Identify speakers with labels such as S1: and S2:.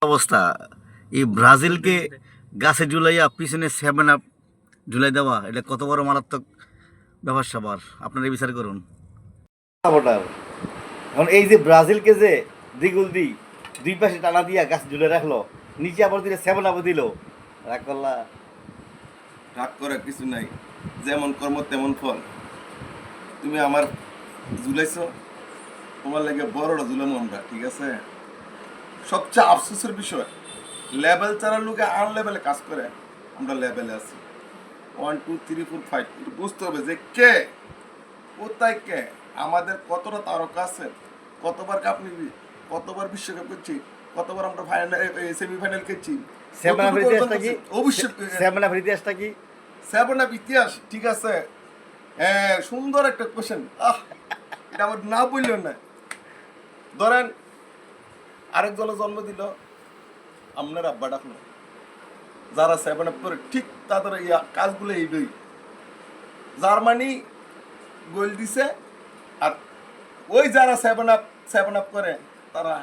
S1: অবস্থা এই ব্রাজিলকে গাছে ঝুলাইয়া পিছনে 7 আপ ঝুলাই দেওয়া, এটা কত বড় মারাত্মক ব্যাপার স্যাপার আপনারা বিচার করুন। সাপোর্টার এখন এই যে ব্রাজিলকে যে দ্বিগুল দুই পাশে টানা দিয়া গাছ ঝুলে রাখলো, নিচে আবার দিলে 7 আপ দিল, রাগ করলা।
S2: রাগ করার কিছু নাই, যেমন কর্ম তেমন ফল। তুমি আমার ঝুলাইছো, তোমার লাগে বড়টা ঝুলাম আমরা, ঠিক আছে? সবচেয়ে আফসোসের বিষয়, লেভেল ছাড়া লোকে আনলেভেলে কাজ করে, আমরা লেভেলে আছি। 1 2 3 4 5 বুঝতে হবে যে কে কোথায় কে, আমাদের কতটা তারকা আছে, কতবার কাপ নিবি, কতবার বিশ্বকাপ করছি, কতবার আমরা ফাইনাল সেমিফাইনাল খেলছি।
S1: 7 আপ ইতিহাসটা কি?
S2: অবশ্যই
S1: 7 আপ ইতিহাসটা কি?
S2: 7 আপ ইতিহাস, ঠিক আছে। হ্যাঁ, সুন্দর একটা কোশ্চেন। এটা আমার না বললেন না। ধরেন আরেক দলে জন্ম দিল, আপনার আব্বা ডাকলো, যারা 7 আপ করে ঠিক তাদের কাজগুলো এইটাই। জার্মানি গোল দিছে, আর ওই যারা 7 আপ করে তারা